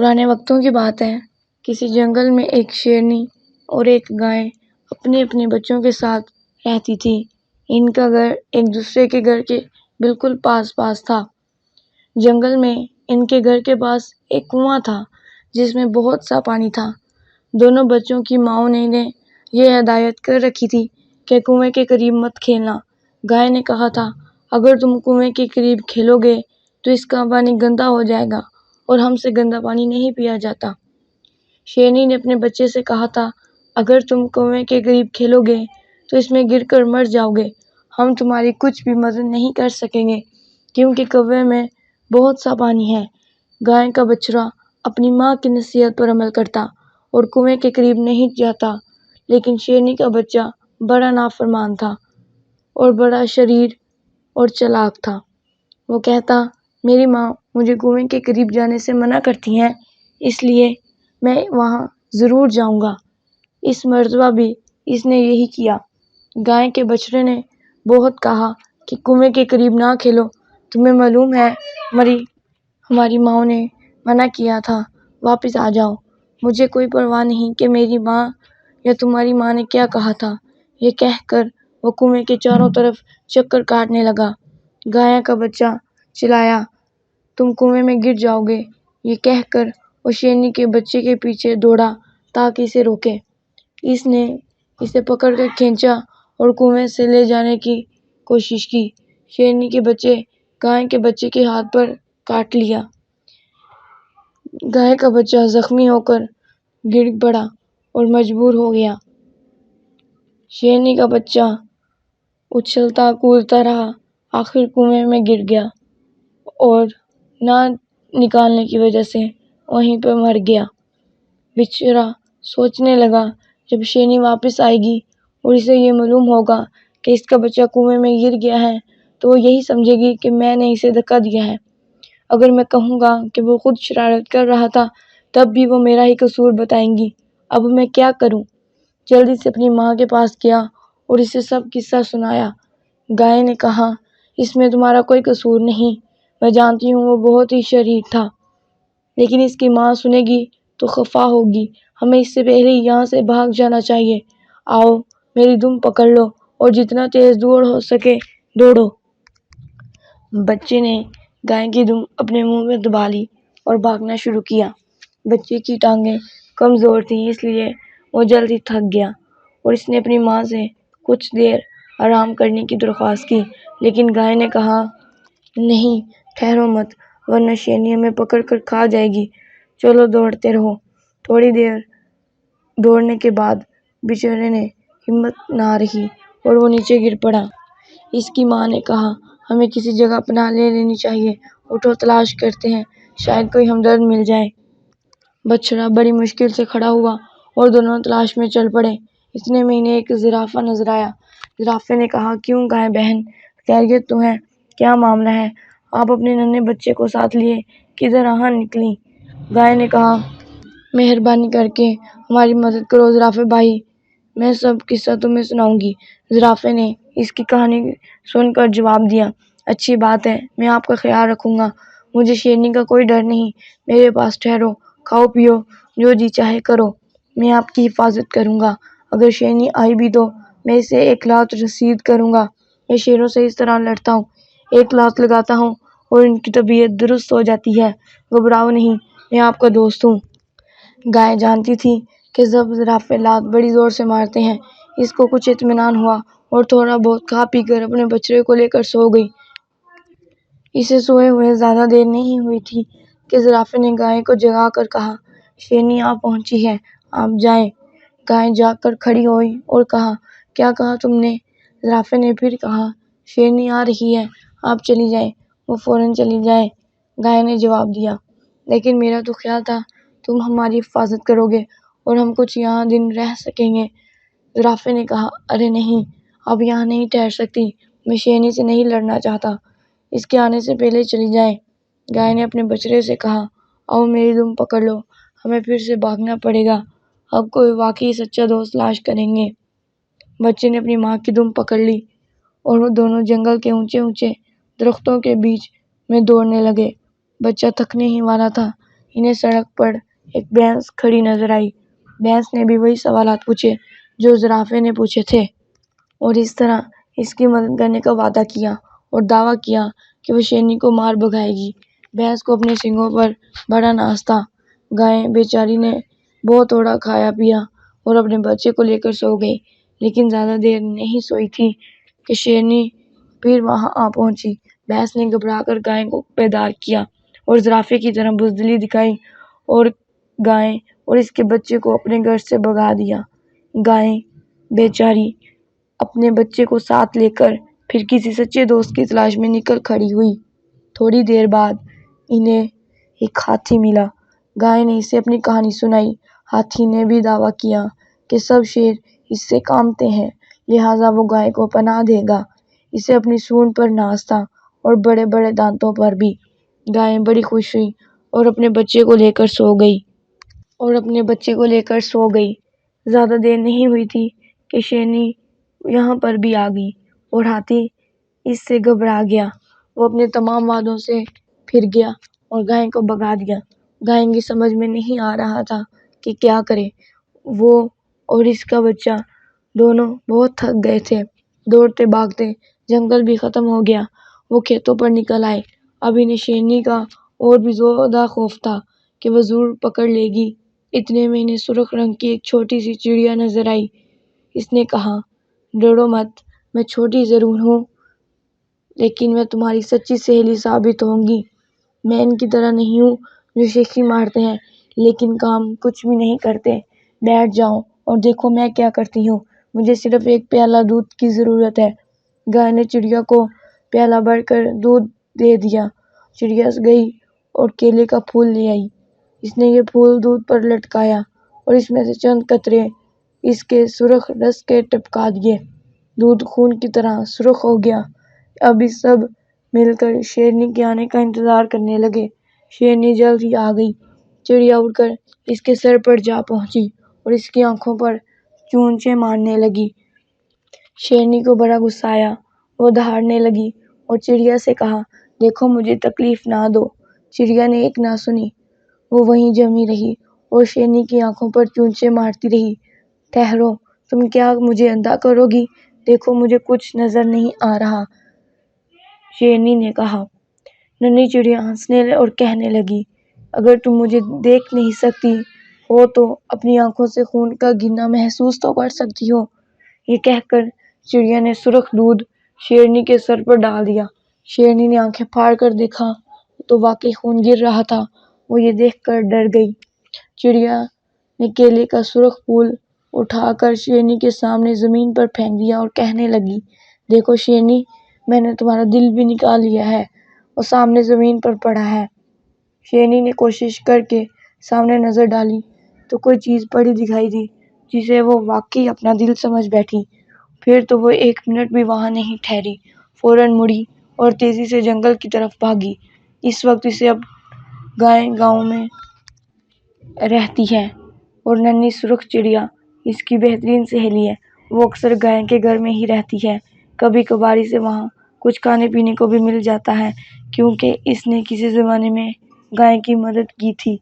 پرانے وقتوں کی بات ہے، کسی جنگل میں ایک شیرنی اور ایک گائے اپنے اپنے بچوں کے ساتھ رہتی تھی۔ ان کا گھر ایک دوسرے کے گھر کے بالکل پاس پاس تھا۔ جنگل میں ان کے گھر کے پاس ایک کنواں تھا جس میں بہت سا پانی تھا۔ دونوں بچوں کی ماؤں نے انہیں یہ ہدایت کر رکھی تھی کہ کنویں کے قریب مت کھیلنا۔ گائے نے کہا تھا، اگر تم کنویں کے قریب کھیلو گے تو اس کا پانی گندا ہو جائے گا اور ہم سے گندا پانی نہیں پیا جاتا۔ شیرنی نے اپنے بچے سے کہا تھا، اگر تم کنویں کے قریب کھیلو گے تو اس میں گر کر مر جاؤ گے، ہم تمہاری کچھ بھی مدد نہیں کر سکیں گے کیونکہ کنویں میں بہت سا پانی ہے۔ گائے کا بچڑا اپنی ماں کی نصیحت پر عمل کرتا اور کنویں کے قریب نہیں جاتا، لیکن شیرنی کا بچہ بڑا نافرمان تھا اور بڑا شریر اور چالاک تھا۔ وہ کہتا، میری ماں مجھے کنویں کے قریب جانے سے منع کرتی ہیں، اس لیے میں وہاں ضرور جاؤں گا۔ اس مرتبہ بھی اس نے یہی کیا۔ گائے کے بچڑے نے بہت کہا کہ کنویں کے قریب نہ کھیلو، تمہیں معلوم ہے ہماری ماؤں نے منع کیا تھا، واپس آ جاؤ۔ مجھے کوئی پرواہ نہیں کہ میری ماں یا تمہاری ماں نے کیا کہا تھا۔ یہ کہہ کر وہ کنویں کے چاروں طرف چکر کاٹنے لگا۔ گائے کا بچہ چلایا، تم کنویں میں گر جاؤ گے۔ یہ کہہ کر وہ شیرنی کے بچے کے پیچھے دوڑا تاکہ اسے روکے۔ اس نے اسے پکڑ کر کھینچا اور کنویں سے لے جانے کی کوشش کی۔ شیرنی کے بچے گائے کے بچے کے ہاتھ پر کاٹ لیا۔ گائے کا بچہ زخمی ہو کر گر پڑا اور مجبور ہو گیا۔ شیرنی کا بچہ اچھلتا کودتا رہا، آخر کنویں میں گر گیا اور نہ نکالنے کی وجہ سے وہیں پر مر گیا۔ بچڑا سوچنے لگا، جب شیرنی واپس آئے گی اور اسے یہ معلوم ہوگا کہ اس کا بچہ کنویں میں گر گیا ہے تو وہ یہی سمجھے گی کہ میں نے اسے دھکا دیا ہے۔ اگر میں کہوں گا کہ وہ خود شرارت کر رہا تھا تب بھی وہ میرا ہی قصور بتائیں گی۔ اب میں کیا کروں؟ جلدی سے اپنی ماں کے پاس گیا اور اسے سب قصہ سنایا۔ گائے نے کہا، اس میں تمہارا کوئی قصور نہیں، میں جانتی ہوں وہ بہت ہی شریر تھا، لیکن اس کی ماں سنے گی تو خفا ہوگی، ہمیں اس سے پہلے یہاں سے بھاگ جانا چاہیے۔ آؤ میری دم پکڑ لو اور جتنا تیز دوڑ ہو سکے دوڑو۔ بچے نے گائے کی دم اپنے منہ میں دبا لی اور بھاگنا شروع کیا۔ بچے کی ٹانگیں کمزور تھیں اس لیے وہ جلدی تھک گیا اور اس نے اپنی ماں سے کچھ دیر آرام کرنے کی درخواست کی، لیکن گائے نے کہا، نہیں ٹھہرو مت ورنہ شیرنی ہمیں پکڑ کر کھا جائے گی، چلو دوڑتے رہو۔ تھوڑی دیر دوڑنے کے بعد بچڑے نے ہمت نہ رہی اور وہ نیچے گر پڑا۔ اس کی ماں نے کہا، ہمیں کسی جگہ پناہ لے لینی چاہیے، اٹھو تلاش کرتے ہیں، شاید کوئی ہمدرد مل جائے۔ بچڑا بڑی مشکل سے کھڑا ہوا اور دونوں تلاش میں چل پڑے۔ اتنے میں انہیں ایک زرافہ نظر آیا۔ زرافے نے کہا، کیوں گائے بہن، خیریت تو ہے؟ کیا معاملہ ہے؟ آپ اپنے ننھے بچے کو ساتھ لیے کدھر راہ نکلیں؟ گائے نے کہا، مہربانی کر کے ہماری مدد کرو زرافے بھائی، میں سب قصہ تمہیں سناؤں گی۔ زرافے نے اس کی کہانی سن کر جواب دیا، اچھی بات ہے، میں آپ کا خیال رکھوں گا، مجھے شیرنی کا کوئی ڈر نہیں، میرے پاس ٹھہرو، کھاؤ پیو، جو جی چاہے کرو، میں آپ کی حفاظت کروں گا۔ اگر شیرنی آئی بھی تو میں اسے ایک لات رسید کروں گا۔ میں شیروں سے اس طرح لڑتا ہوں، ایک لات لگاتا ہوں اور ان کی طبیعت درست ہو جاتی ہے، گھبراؤ نہیں، میں آپ کا دوست ہوں۔ گائے جانتی تھی کہ جب زرافے لات بڑی زور سے مارتے ہیں۔ اس کو کچھ اطمینان ہوا اور تھوڑا بہت کھا پی کر اپنے بچڑے کو لے کر سو گئی۔ اسے سوئے ہوئے زیادہ دیر نہیں ہوئی تھی کہ زرافے نے گائے کو جگا کر کہا، شیرنی آ پہنچی ہے، آپ جائیں۔ گائے جاگ کر کھڑی ہوئی اور کہا، کیا کہا تم نے؟ زرافے نے پھر کہا، شیرنی آ رہی ہے، آپ چلی جائیں، وہ فوراً چلی جائے۔ گائے نے جواب دیا، لیکن میرا تو خیال تھا تم ہماری حفاظت کرو گے اور ہم کچھ یہاں دن رہ سکیں گے۔ زرافے نے کہا، ارے نہیں، اب یہاں نہیں ٹھہر سکتی، میں شیرنی سے نہیں لڑنا چاہتا، اس کے آنے سے پہلے چلی جائیں۔ گائے نے اپنے بچڑے سے کہا، آؤ میری دم پکڑ لو، ہمیں پھر سے بھاگنا پڑے گا، اب کوئی واقعی سچا دوست تلاش کریں گے۔ بچے نے اپنی ماں کی دم پکڑ لی اور وہ دونوں جنگل کے اونچے اونچے درختوں کے بیچ میں دوڑنے لگے۔ بچہ تھکنے ہی والا تھا، انہیں سڑک پر ایک بھینس کھڑی نظر آئی۔ بھینس نے بھی وہی سوالات پوچھے جو زرافے نے پوچھے تھے، اور اس طرح اس کی مدد کرنے کا وعدہ کیا اور دعویٰ کیا کہ وہ شیرنی کو مار بھگائے گی۔ بھینس کو اپنے سینگوں پر بڑا ناز تھا۔ گائے بیچاری نے بہت تھوڑا کھایا پیا اور اپنے بچے کو لے کر سو گئی، لیکن زیادہ دیر نہیں سوئی تھی کہ شیرنی پھر وہاں آ پہنچی۔ بھینس نے گھبرا کر گائے کو بیدار کیا اور زرافے کی طرح بزدلی دکھائی اور گائے اور اس کے بچے کو اپنے گھر سے بھگا دیا۔ گائے بیچاری اپنے بچے کو ساتھ لے کر پھر کسی سچے دوست کی تلاش میں نکل کھڑی ہوئی۔ تھوڑی دیر بعد انہیں ایک ہاتھی ملا۔ گائے نے اسے اپنی کہانی سنائی۔ ہاتھی نے بھی دعویٰ کیا کہ سب شیر اس سے کانپتے ہیں، لہٰذا وہ گائے کو پناہ دے گا۔ اسے اپنی سونڈ پر ناز تھا اور بڑے بڑے دانتوں پر بھی۔ گائے بڑی خوش ہوئی اور اپنے بچے کو لے کر سو گئی۔ زیادہ دیر نہیں ہوئی تھی کہ شیرنی یہاں پر بھی آ گئی اور ہاتھی اس سے گھبرا گیا۔ وہ اپنے تمام وعدوں سے پھر گیا اور گائے کو بھگا دیا۔ گائے کی سمجھ میں نہیں آ رہا تھا کہ کیا کرے۔ وہ اور اس کا بچہ دونوں بہت تھک گئے تھے۔ دوڑتے بھاگتے جنگل بھی ختم ہو گیا۔ وہ کھیتوں پر نکل آئے۔ اب انہیں شیرنی کا اور بھی زیادہ خوف تھا کہ وہ ضرور پکڑ لے گی۔ اتنے میں انہیں سرخ رنگ کی ایک چھوٹی سی چڑیا نظر آئی۔ اس نے کہا، ڈرو مت، میں چھوٹی ضرور ہوں لیکن میں تمہاری سچی سہیلی ثابت ہوں گی۔ میں ان کی طرح نہیں ہوں جو شیخی مارتے ہیں لیکن کام کچھ بھی نہیں کرتے۔ بیٹھ جاؤ اور دیکھو میں کیا کرتی ہوں۔ مجھے صرف ایک پیالہ دودھ کی ضرورت ہے۔ گائے نے چڑیا کو پیالہ بھر کر دودھ دے دیا۔ چڑیا گئی اور کیلے کا پھول لے آئی۔ اس نے یہ پھول دودھ پر لٹکایا اور اس میں سے چند قطرے اس کے سرخ رس کے ٹپکا دیے۔ دودھ خون کی طرح سرخ ہو گیا۔ اب سب مل کر شیرنی کے آنے کا انتظار کرنے لگے۔ شیرنی جلد ہی آ گئی۔ چڑیا اڑ کر اس کے سر پر جا پہنچی اور اس کی آنکھوں پر چونچیں مارنے لگی۔ شیرنی کو بڑا غصہ آیا۔ وہ دہاڑنے لگی اور چڑیا سے کہا، دیکھو مجھے تکلیف نہ دو۔ چڑیا نے ایک نہ سنی۔ وہ وہیں جمی رہی اور شیرنی کی آنکھوں پر چونچیں مارتی رہی۔ ٹھہرو، تم کیا مجھے اندھا کرو گی؟ دیکھو مجھے کچھ نظر نہیں آ رہا، شیرنی نے کہا۔ ننھی چڑیا ہنسنے اور کہنے لگی، اگر تم مجھے دیکھ نہیں سکتی ہو تو اپنی آنکھوں سے خون کا گرنا محسوس تو کر سکتی ہو۔ یہ کہہ کر چڑیا نے سرخ دودھ شیرنی کے سر پر ڈال دیا۔ شیرنی نے آنکھیں پھاڑ کر دیکھا تو واقعی خون گر رہا تھا۔ وہ یہ دیکھ کر ڈر گئی۔ چڑیا نے کیلے کا سرخ پھول اٹھا کر شیرنی کے سامنے زمین پر پھینک دیا اور کہنے لگی، دیکھو شیرنی، میں نے تمہارا دل بھی نکال لیا ہے، وہ سامنے زمین پر پڑا ہے۔ شیرنی نے کوشش کر کے سامنے نظر ڈالی تو کوئی چیز پڑی دکھائی دی جسے وہ واقعی اپنا دل سمجھ بیٹھی۔ پھر تو وہ ایک منٹ بھی وہاں نہیں ٹھہری، فوراً مڑی اور تیزی سے جنگل کی طرف بھاگی۔ اس وقت اسے اب گائے گاؤں میں رہتی ہے اور ننھی سرخ چڑیا اس کی بہترین سہیلی ہے۔ وہ اکثر گائے کے گھر میں ہی رہتی ہے۔ کبھی کبھار اسے وہاں کچھ کھانے پینے کو بھی مل جاتا ہے کیونکہ اس نے کسی زمانے میں گائے کی مدد کی تھی۔